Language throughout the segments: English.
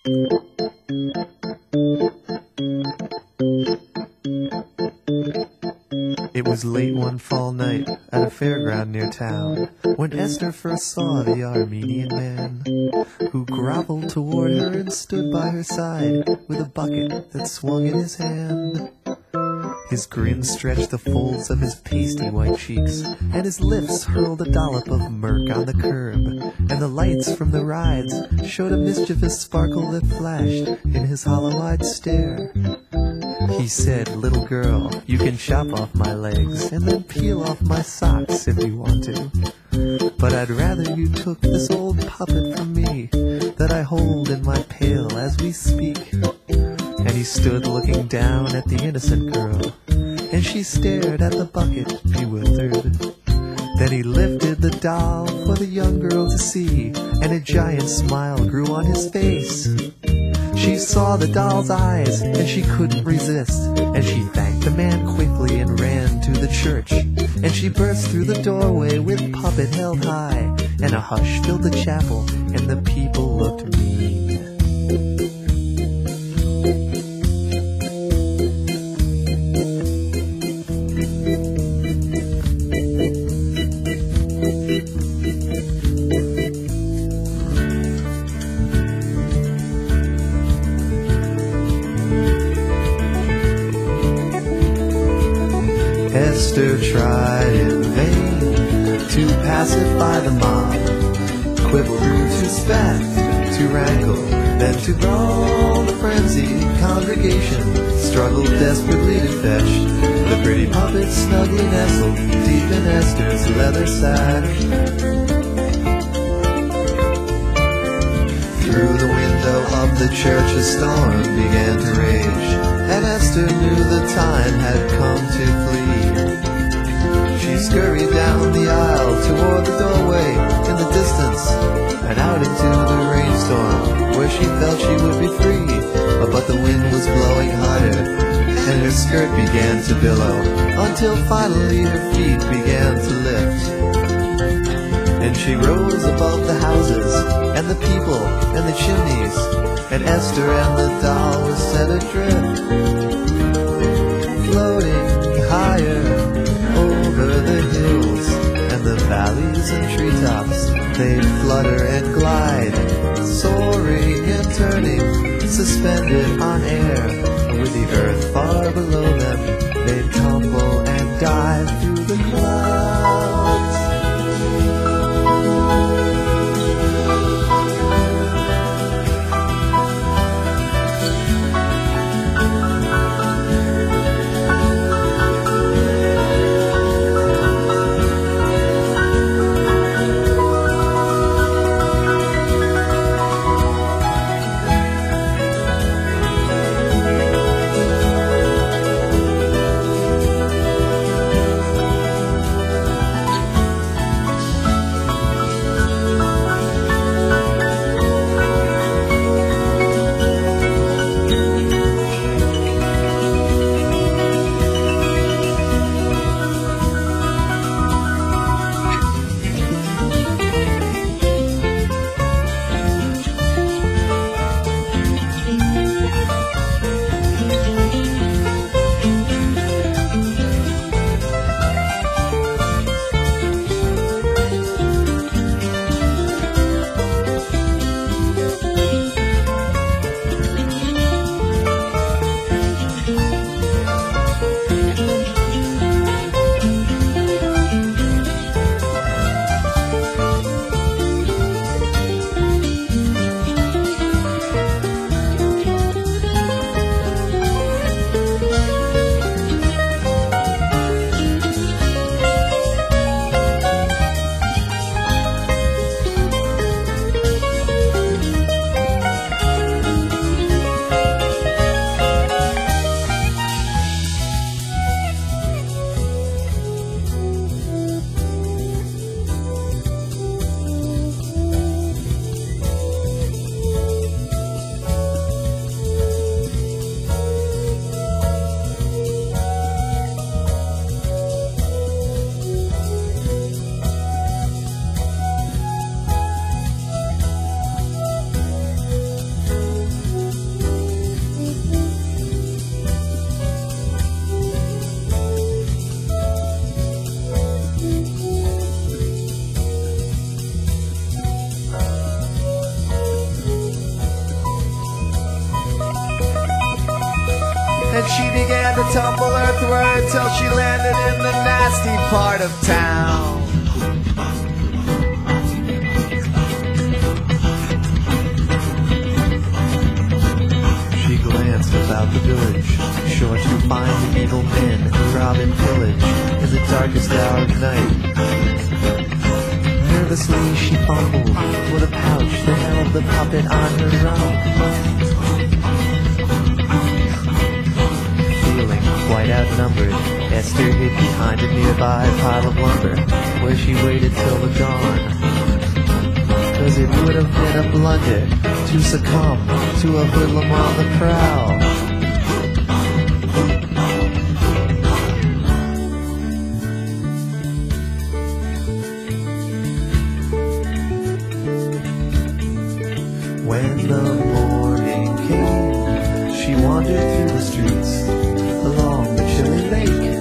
It was late one fall night at a fairground near town when Esther first saw the Armenian man, who groveled toward her and stood by her side with a bucket that swung in his hand. His grin stretched the folds of his pasty white cheeks, and his lips hurled a dollop of murk on the curb, and the lights from the rides showed a mischievous sparkle that flashed in his hollow-eyed stare. He said, "Little girl, you can chop off my legs and then peel off my socks if you want to. But I'd rather you took this old puppet from me that I hold in my pail as we speak." And he stood looking down at the innocent girl, and she stared at the bucket, bewildered. Then he lifted the doll for the young girl to see, and a giant smile grew on his face. She saw the doll's eyes, and she couldn't resist, and she thanked the man quickly and ran to the church. And she burst through the doorway with puppet held high, and a hush filled the chapel, and the people looked mean. Esther tried in vain to pacify the mob, quibbled to spat, to rankle, then to brawl. The frenzied congregation struggled desperately to fetch the pretty puppet snugly nestled deep in Esther's leather sack. Through the window of the church a storm began to rage, and Esther knew the time had come to flee. She scurried down the aisle toward the doorway in the distance, and out into the rainstorm where she felt she would be free. But the wind was blowing harder, and her skirt began to billow, until finally her feet began to lift. And she rose above the houses, and the people, and the chimneys, and Esther and the doll were set adrift, floating higher over the hills and the valleys and treetops. They'd flutter and glide, soaring and turning, suspended on air. With the earth far below them, they'd tumble and dive through the clouds. she began to tumble earthward till she landed in the nasty part of town. She glanced about the village, sure to find the evil men who rob and pillage in the darkest hour of night. Nervously she fumbled for the pouch that held the puppet on her robe. Feeling quite outnumbered, Esther hid behind a nearby pile of lumber, where she waited till the dawn. 'Cause it would have been a blunder to succumb to a hoodlum on the prowl. When the morning came, she wandered through the streets, along the chilly lake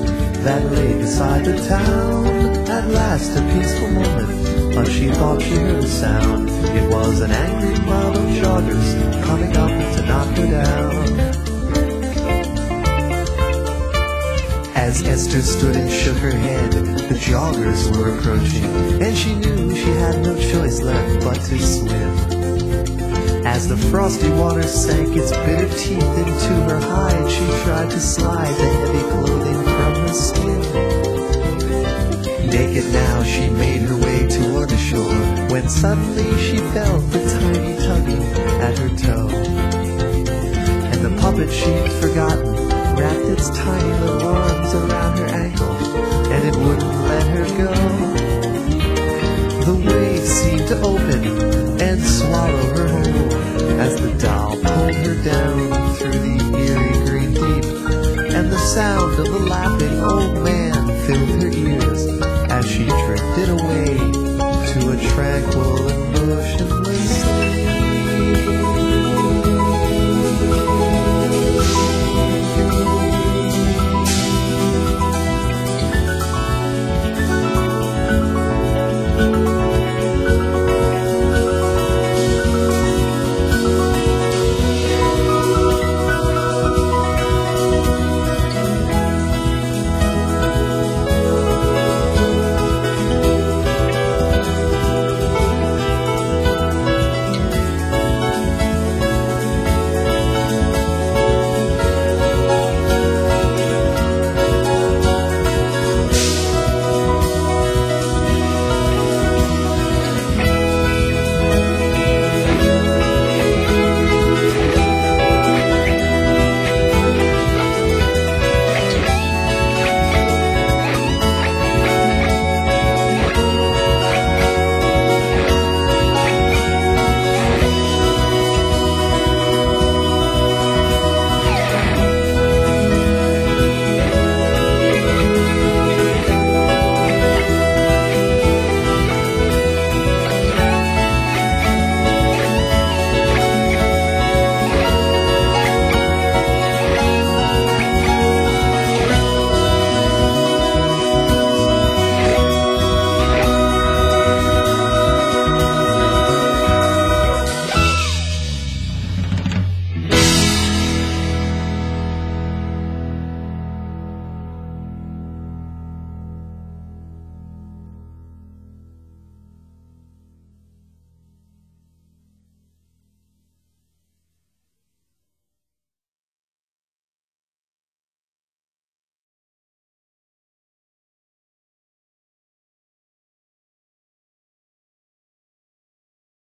that lay beside the town. At last a peaceful moment, but she thought she heard a sound. It was an angry mob of joggers coming up to knock her down. As Esther stood and shook her head, the joggers were approaching, and she knew she had no choice left but to swim. As the frosty water sank its bitter teeth into her hide, she tried to slide the heavy clothing from her skin. Naked now, she made her way toward the shore, when suddenly she felt the tiny tugging at her toe. And the puppet she'd forgotten wrapped its tiny little arms around her ankle, and it wouldn't let her go. The waves seemed to